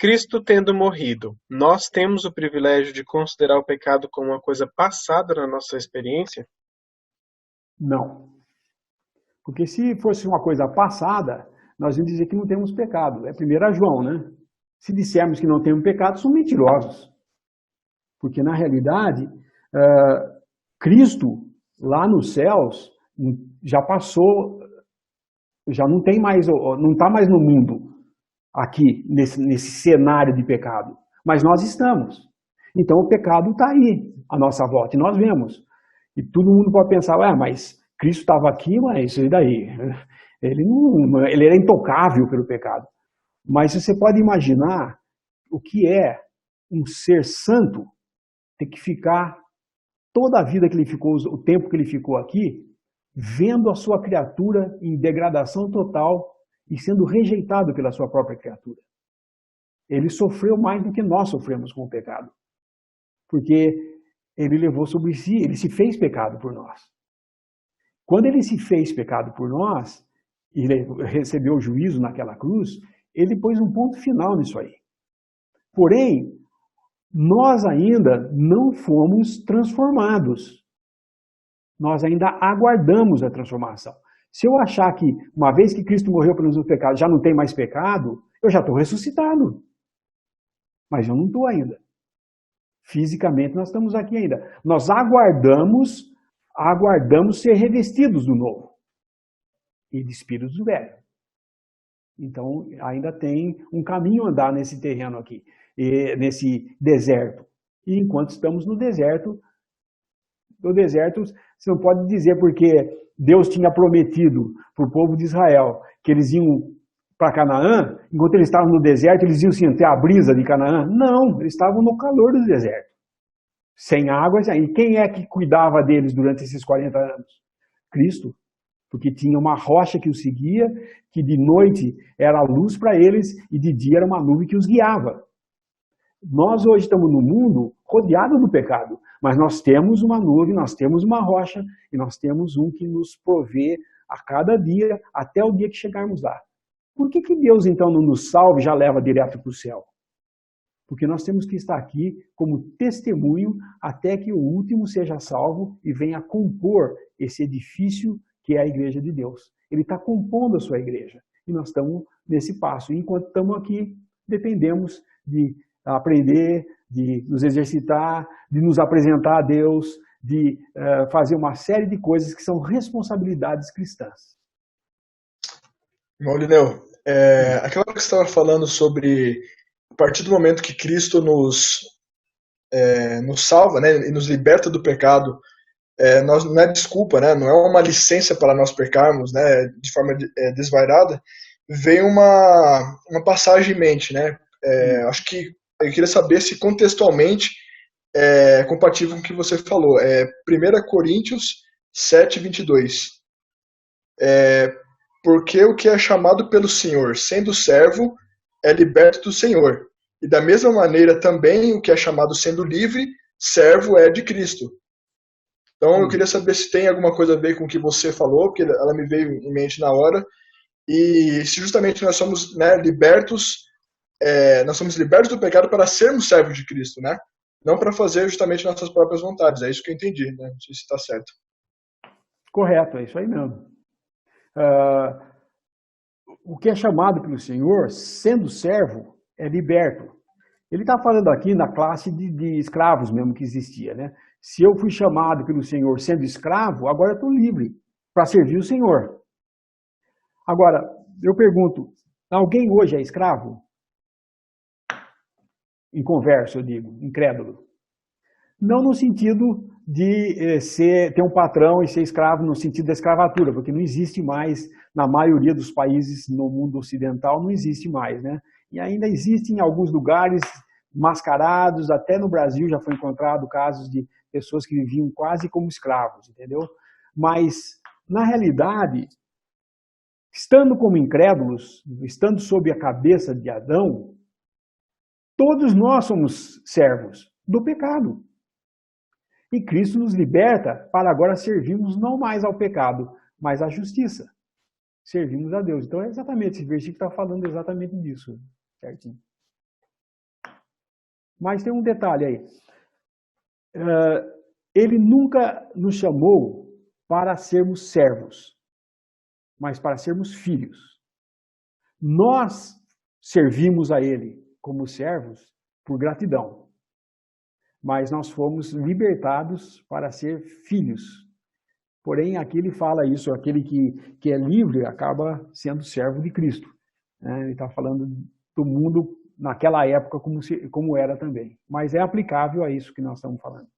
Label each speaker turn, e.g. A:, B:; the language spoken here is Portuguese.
A: Cristo tendo morrido, nós temos o privilégio de considerar o pecado como uma coisa passada na nossa experiência?
B: Não. Porque se fosse uma coisa passada, nós íamos dizer que não temos pecado. É 1 João, né? Se dissermos que não temos pecado, somos mentirosos. Porque, na realidade, Cristo, lá nos céus, já passou, já não tem mais, não está mais no mundo, aqui, nesse cenário de pecado. Mas nós estamos. Então, o pecado está aí, à nossa volta, e nós vemos. E todo mundo pode pensar, mas Cristo estava aqui, mas e daí? Ele era intocável pelo pecado. Mas você pode imaginar o que é um ser santo ter que ficar toda a vida que ele ficou, o tempo que ele ficou aqui, vendo a sua criatura em degradação total e sendo rejeitado pela sua própria criatura. Ele sofreu mais do que nós sofremos com o pecado. Porque ele levou sobre si, ele se fez pecado por nós. Quando ele se fez pecado por nós, e recebeu o juízo naquela cruz, ele pôs um ponto final nisso aí. Porém, nós ainda não fomos transformados. Nós ainda aguardamos a transformação. Se eu achar que, uma vez que Cristo morreu pelos meus pecados, já não tem mais pecado, eu já estou ressuscitado. Mas eu não estou ainda. Fisicamente nós estamos aqui ainda. Nós aguardamos ser revestidos do novo e despidos do velho. Então ainda tem um caminho a andar nesse terreno aqui, nesse deserto. E enquanto estamos no deserto você não pode dizer porque Deus tinha prometido para o povo de Israel que eles iam para Canaã, enquanto eles estavam no deserto, eles iam sentir a brisa de Canaã? Não, eles estavam no calor do deserto. Sem água, e quem é que cuidava deles durante esses 40 anos? Cristo. Porque tinha uma rocha que os seguia, que de noite era a luz para eles e de dia era uma nuvem que os guiava. Nós hoje estamos no mundo rodeado do pecado, mas nós temos uma nuvem, nós temos uma rocha e nós temos um que nos provê a cada dia, até o dia que chegarmos lá. Por que Deus então não nos salva e já leva direto para o céu? Porque nós temos que estar aqui como testemunho até que o último seja salvo e venha compor esse edifício que é a igreja de Deus. Ele está compondo a sua igreja. E nós estamos nesse passo. E enquanto estamos aqui, dependemos de aprender, de nos exercitar, de nos apresentar a Deus, de fazer uma série de coisas que são responsabilidades cristãs.
C: Irmão Lineu, aquela que você estava falando sobre a partir do momento que Cristo nos salva, né, e nos liberta do pecado, não é desculpa, né, não é uma licença para nós pecarmos, né, de forma desvairada, vem uma passagem em mente, né? Acho que eu queria saber se contextualmente é compatível com o que você falou. 1 Coríntios 7:22. Porque o que é chamado pelo Senhor, sendo servo, é liberto do Senhor. E da mesma maneira também o que é chamado sendo livre, servo é de Cristo. Então eu queria saber se tem alguma coisa a ver com o que você falou, porque ela me veio em mente na hora. E se justamente nós somos, né, libertos do pecado para sermos servos de Cristo, né? Não para fazer justamente nossas próprias vontades. É isso que eu entendi, né? Não sei se está certo.
B: Correto, é isso aí mesmo. O que é chamado pelo Senhor, sendo servo, é liberto. Ele está falando aqui na classe de escravos mesmo que existia, né? Se eu fui chamado pelo Senhor sendo escravo, agora eu estou livre para servir o Senhor. Agora, eu pergunto, alguém hoje é escravo? Inconverso, eu digo, incrédulo. Não no sentido de ter um patrão e ser escravo no sentido da escravatura, porque não existe mais, na maioria dos países no mundo ocidental, não existe mais, né? E ainda existe em alguns lugares mascarados, até no Brasil já foi encontrado casos de pessoas que viviam quase como escravos, entendeu? Mas, na realidade, estando como incrédulos, estando sob a cabeça de Adão, todos nós somos servos do pecado. E Cristo nos liberta para agora servirmos não mais ao pecado, mas à justiça. Servimos a Deus. Então é exatamente esse versículo que está falando exatamente disso. Certinho. Mas tem um detalhe aí. Ele nunca nos chamou para sermos servos, mas para sermos filhos. Nós servimos a Ele como servos por gratidão, mas nós fomos libertados para ser filhos. Porém, aqui ele fala isso, aquele que é livre acaba sendo servo de Cristo. Ele está falando do mundo naquela época como era também. Mas é aplicável a isso que nós estamos falando.